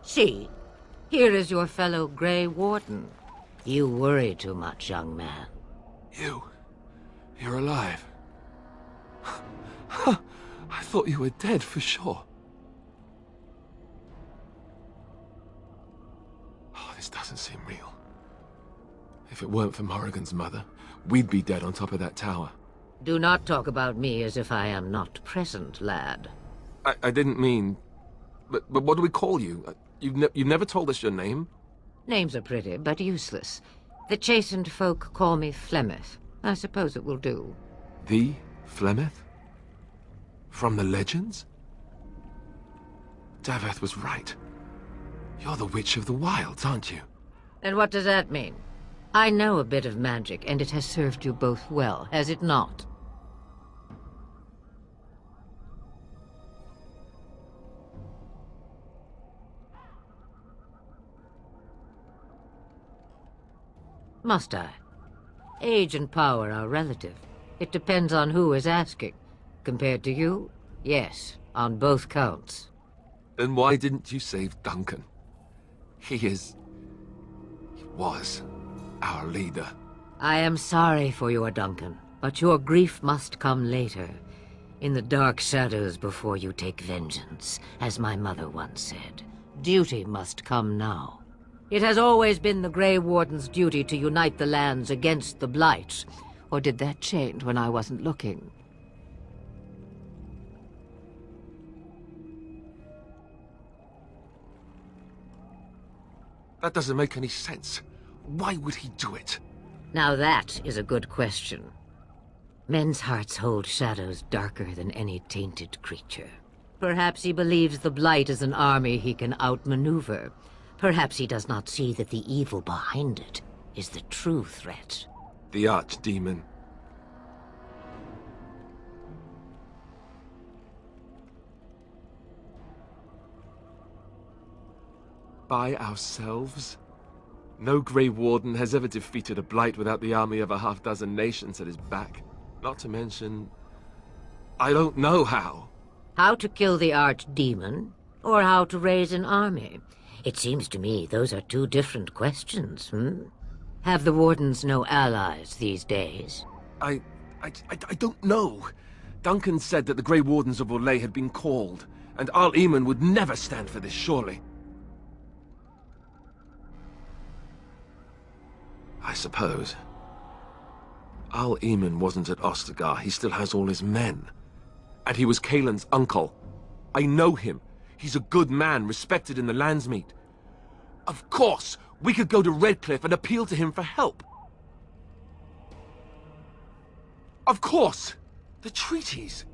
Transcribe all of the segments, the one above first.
See, here is your fellow Grey Warden. You worry too much, young man. You're alive. I thought you were dead for sure. Oh, this doesn't seem real. If it weren't for Morrigan's mother, we'd be dead on top of that tower. Do not talk about me as if I am not present, lad. I didn't mean... But what do we call you? You've never told us your name? Names are pretty, but useless. The chastened folk call me Flemeth. I suppose it will do. The Flemeth? From the legends? Daveth was right. You're the Witch of the Wilds, aren't you? And what does that mean? I know a bit of magic, and it has served you both well, has it not? Must I? Age and power are relative. It depends on who is asking. Compared to you, yes, on both counts. Then why didn't you save Duncan? He was our leader. I am sorry for your Duncan, but your grief must come later. In the dark shadows before you take vengeance, as my mother once said. Duty must come now. It has always been the Grey Warden's duty to unite the lands against the Blight. Or did that change when I wasn't looking? That doesn't make any sense. Why would he do it? Now that is a good question. Men's hearts hold shadows darker than any tainted creature. Perhaps he believes the Blight is an army he can outmaneuver. Perhaps he does not see that the evil behind it is the true threat. The archdemon. By ourselves? No Grey Warden has ever defeated a Blight without the army of a half-dozen nations at his back. Not to mention... I don't know how. How to kill the archdemon, or how to raise an army? It seems to me those are two different questions, Have the Wardens no allies these days? I don't know. Duncan said that the Grey Wardens of Orlais had been called, and Arl Eamon would never stand for this, surely. I suppose. Arl Eamon wasn't at Ostagar. He still has all his men. And he was Kaelin's uncle. I know him. He's a good man, respected in the Landsmeet. Of course, we could go to Redcliffe and appeal to him for help. Of course! The treaties!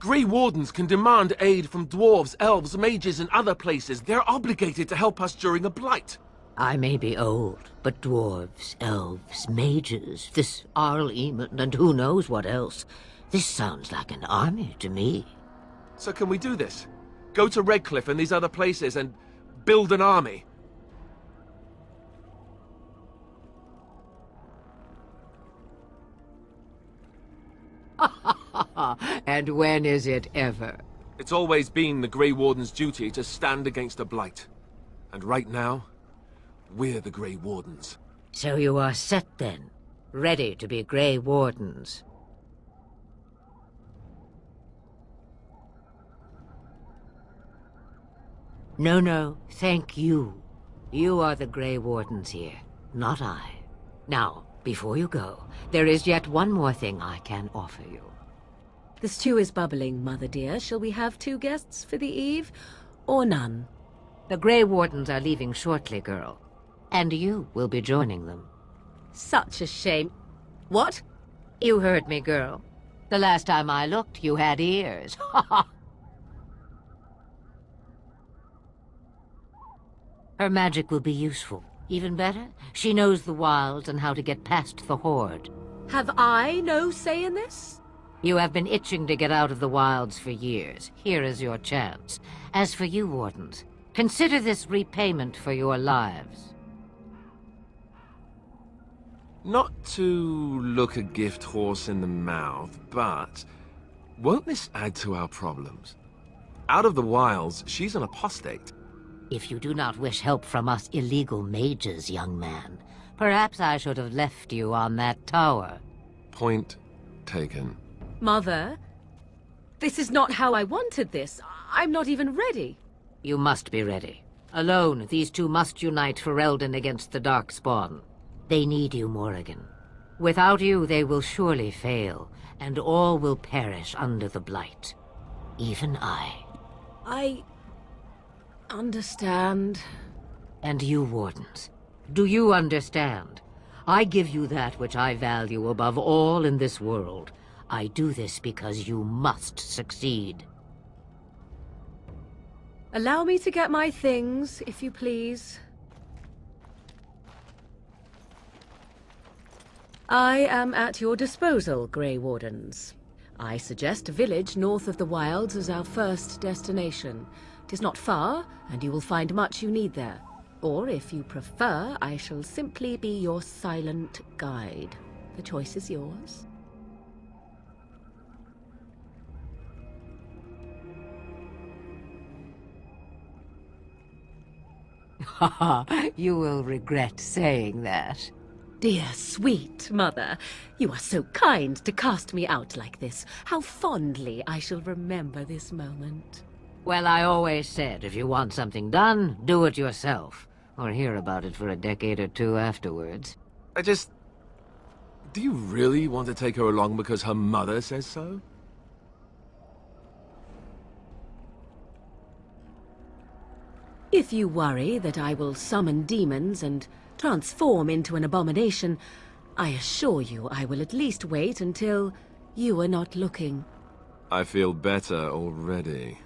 Grey Wardens can demand aid from dwarves, elves, mages, and other places. They're obligated to help us during a blight. I may be old, but dwarves, elves, mages, this Arl Eamon, and who knows what else. This sounds like an army to me. So can we do this? Go to Redcliffe and these other places and build an army? And when is it ever? It's always been the Grey Warden's duty to stand against a blight. And right now, we're the Grey Wardens. So you are set then, ready to be Grey Wardens. No, thank you. You are the Grey Wardens here, not I. Now, before you go, there is yet one more thing I can offer you. The stew is bubbling, Mother dear. Shall we have 2 guests for the eve, or none? The Grey Wardens are leaving shortly, girl. And you will be joining them. Such a shame. What? You heard me, girl. The last time I looked, you had ears. Ha ha! Her magic will be useful. Even better, she knows the wilds and how to get past the Horde. Have I no say in this? You have been itching to get out of the wilds for years. Here is your chance. As for you, Wardens, consider this repayment for your lives. Not to look a gift horse in the mouth, but won't this add to our problems? Out of the wilds, she's an apostate. If you do not wish help from us illegal mages, young man, perhaps I should have left you on that tower. Point taken. Mother, this is not how I wanted this. I'm not even ready. You must be ready. Alone, these two must unite Ferelden against the Darkspawn. They need you, Morrigan. Without you, they will surely fail, and all will perish under the Blight. Even I. I understand. And you, Wardens. Do you understand? I give you that which I value above all in this world. I do this because you must succeed. Allow me to get my things, if you please. I am at your disposal, Grey Wardens. I suggest a village north of the Wilds as our first destination. 'Tis not far, and you will find much you need there. Or, if you prefer, I shall simply be your silent guide. The choice is yours. Haha, you will regret saying that. Dear sweet mother, you are so kind to cast me out like this. How fondly I shall remember this moment. Well, I always said, if you want something done, do it yourself. Or hear about it for a decade or two afterwards. Do you really want to take her along because her mother says so? If you worry that I will summon demons and transform into an abomination, I assure you I will at least wait until you are not looking. I feel better already.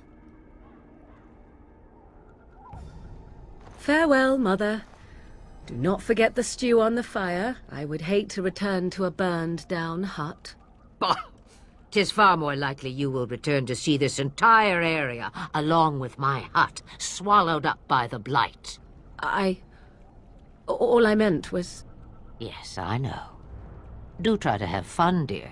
Farewell, Mother. Do not forget the stew on the fire. I would hate to return to a burned-down hut. Bah! 'Tis far more likely you will return to see this entire area, along with my hut, swallowed up by the Blight. All I meant was... Yes, I know. Do try to have fun, dear.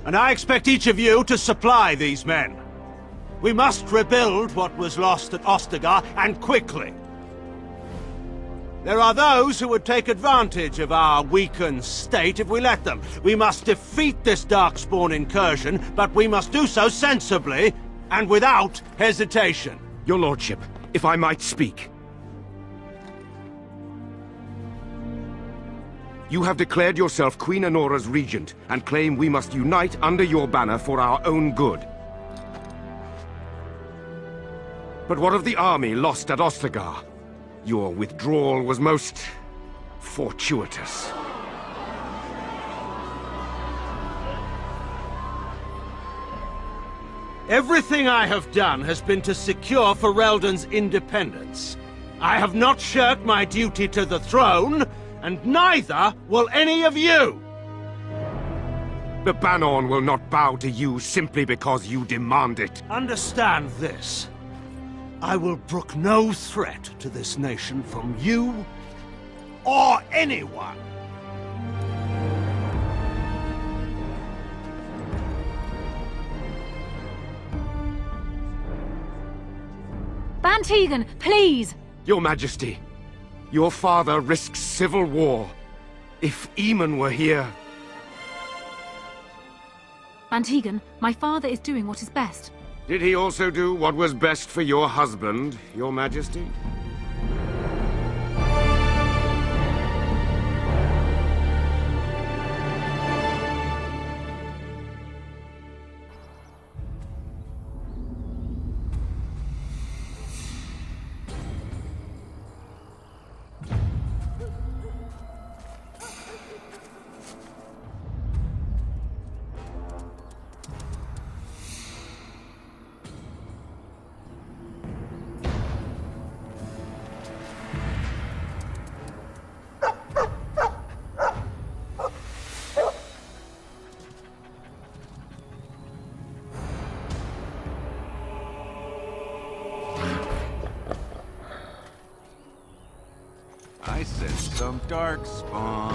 And I expect each of you to supply these men. We must rebuild what was lost at Ostagar, and quickly. There are those who would take advantage of our weakened state if we let them. We must defeat this Darkspawn incursion, but we must do so sensibly and without hesitation. Your lordship, if I might speak. You have declared yourself Queen Honora's regent, and claim we must unite under your banner for our own good. But what of the army lost at Ostagar? Your withdrawal was most fortuitous. Everything I have done has been to secure Ferelden's independence. I have not shirked my duty to the throne, and neither will any of you! The Banorn will not bow to you simply because you demand it. Understand this. I will brook no threat to this nation from you or anyone. Bantegan, please! Your Majesty, your father risks civil war. If Eamon were here... Bantegan, my father is doing what is best. Did he also do what was best for your husband, Your Majesty? I said some dark spawn.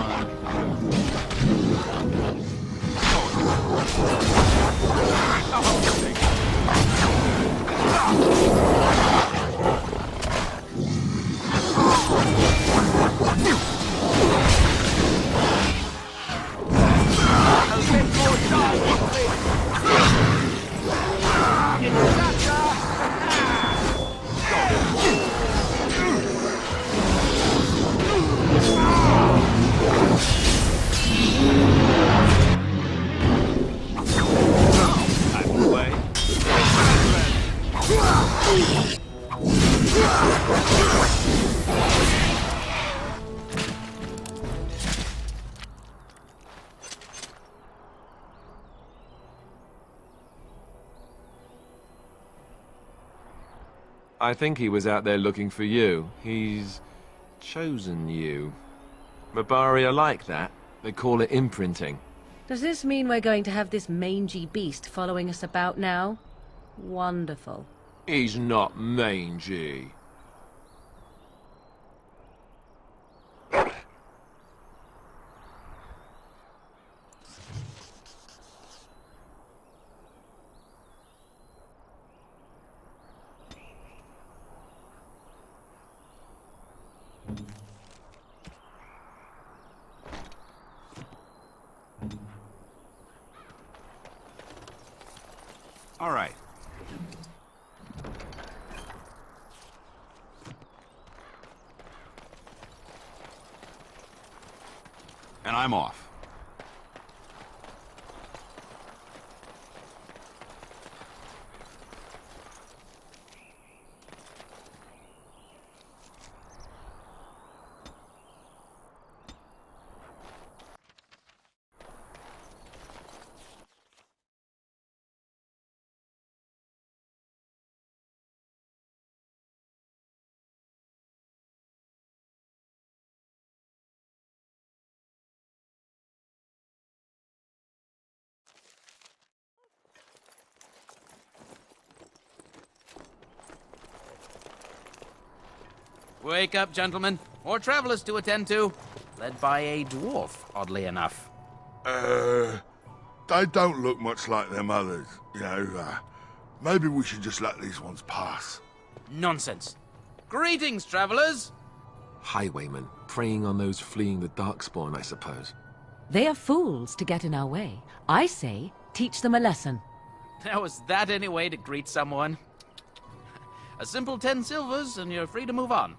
I think he was out there looking for you. He's chosen you. Mabari are like that. They call it imprinting. Does this mean we're going to have this mangy beast following us about now? Wonderful. He's not mangy. All right. And I'm off. Wake up, gentlemen. More travelers to attend to. Led by a dwarf, oddly enough. they don't look much like them others. You know, maybe we should just let these ones pass. Nonsense. Greetings, travelers. Highwaymen, preying on those fleeing the Darkspawn, I suppose. They are fools to get in our way. I say, teach them a lesson. Now, is that any way to greet someone? A simple 10 silvers, and you're free to move on.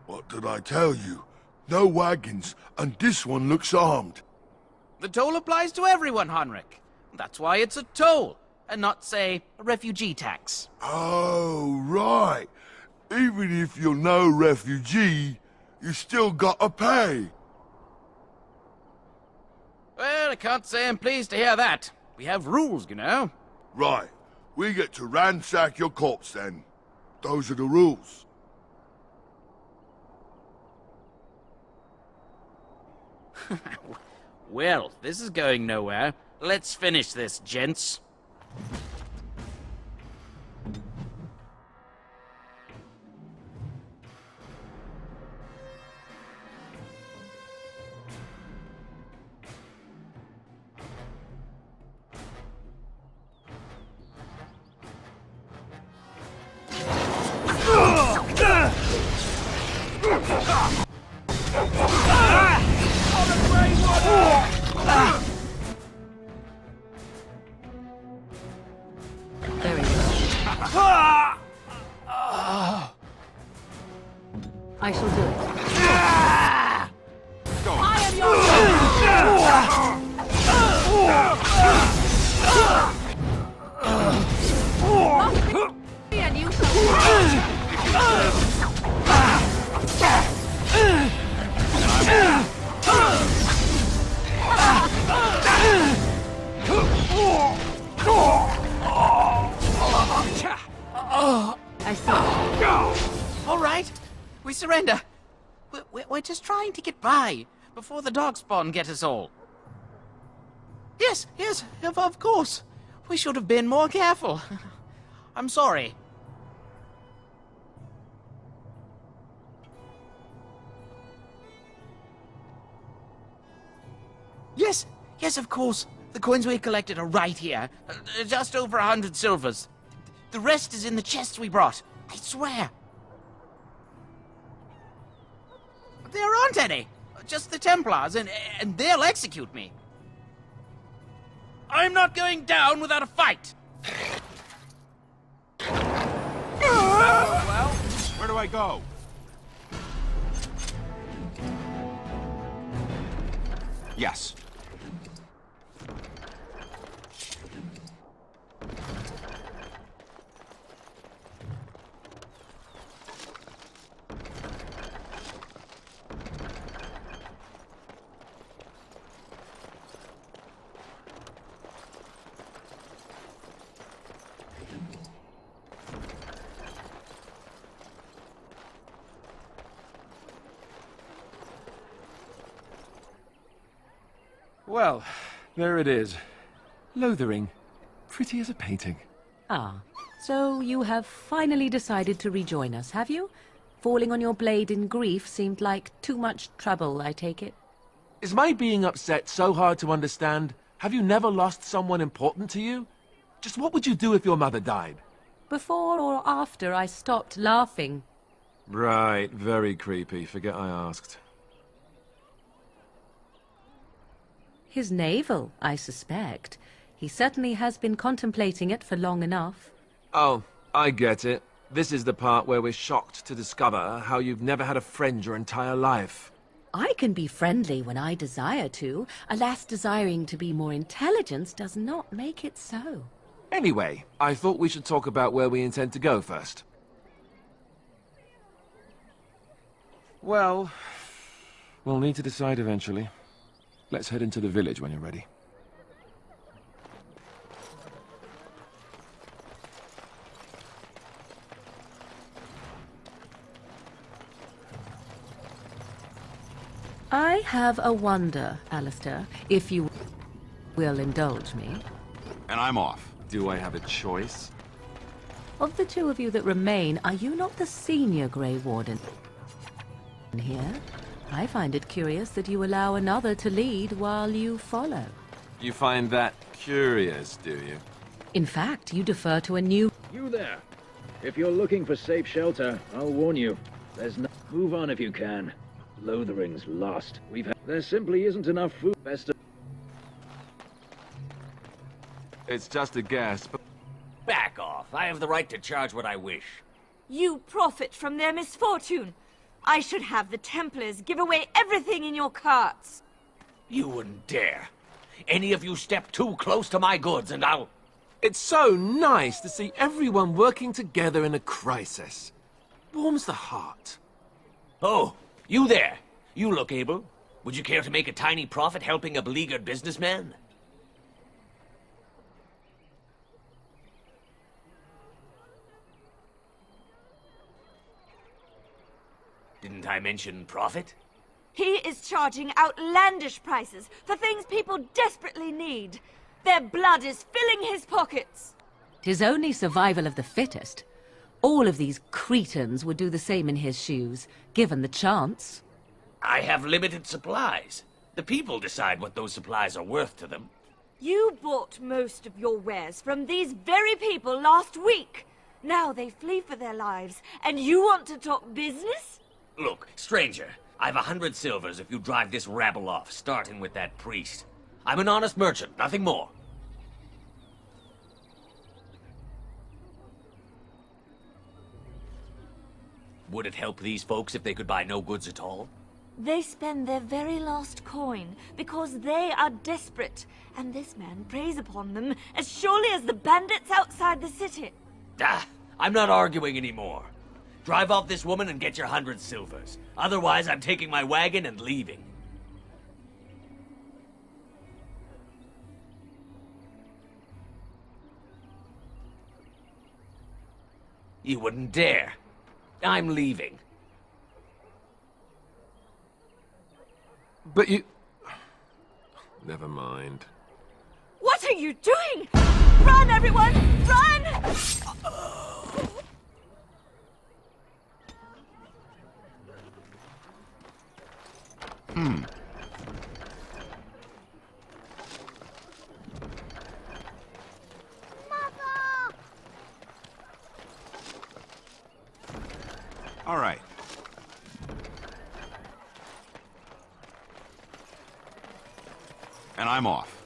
What did I tell you? No wagons, and this one looks armed. The toll applies to everyone, Heinrich. That's why it's a toll, and not, say, a refugee tax. Oh, right. Even if you're no refugee, you still gotta pay. Well, I can't say I'm pleased to hear that. We have rules, you know. Right. We get to ransack your corpse then. Those are the rules. Well, this is going nowhere. Let's finish this, gents. Very well. I shall do it. I am your and you I see. All right, we surrender. We're just trying to get by before the Darkspawn get us all. Yes, of course. We should have been more careful. I'm sorry. Yes, of course. The coins we collected are right here. Just over 100 silvers. The rest is in the chests we brought. I swear. There aren't any. Just the Templars, and they'll execute me. I'm not going down without a fight. Well, where do I go? Yes. Well, there it is. Lothering. Pretty as a painting. Ah, so you have finally decided to rejoin us, have you? Falling on your blade in grief seemed like too much trouble, I take it. Is my being upset so hard to understand? Have you never lost someone important to you? Just what would you do if your mother died? Before or after I stopped laughing? Right, very creepy. Forget I asked. His navel, I suspect. He certainly has been contemplating it for long enough. Oh, I get it. This is the part where we're shocked to discover how you've never had a friend your entire life. I can be friendly when I desire to. Alas, desiring to be more intelligent does not make it so. Anyway, I thought we should talk about where we intend to go first. Well, we'll need to decide eventually. Let's head into the village when you're ready. I have a wonder, Alistair, if you will indulge me. And I'm off. Do I have a choice? Of the two of you that remain, are you not the senior Grey Warden here? I find it curious that you allow another to lead while you follow. You find that curious, do you? In fact, you defer to a new... You there! If you're looking for safe shelter, I'll warn you. There's no... Move on if you can. Lothering's lost. There simply isn't enough food. It's just a guess, but... Back off. I have the right to charge what I wish. You profit from their misfortune. I should have the Templars give away everything in your carts. You wouldn't dare. Any of you step too close to my goods and I'll... It's so nice to see everyone working together in a crisis. Warms the heart. Oh, you there. You look able. Would you care to make a tiny profit helping a beleaguered businessman? Didn't I mention profit? He is charging outlandish prices for things people desperately need. Their blood is filling his pockets. 'Tis only survival of the fittest. All of these cretins would do the same in his shoes, given the chance. I have limited supplies. The people decide what those supplies are worth to them. You bought most of your wares from these very people last week. Now they flee for their lives, and you want to talk business? Look, stranger, I've 100 silvers if you drive this rabble off, starting with that priest. I'm an honest merchant, nothing more. Would it help these folks if they could buy no goods at all? They spend their very last coin because they are desperate, and this man preys upon them as surely as the bandits outside the city. Ah, I'm not arguing anymore. Drive off this woman and get your 100 silvers. Otherwise, I'm taking my wagon and leaving. You wouldn't dare. I'm leaving. But you... Never mind. What are you doing? Run, everyone! Run! All right. And I'm off.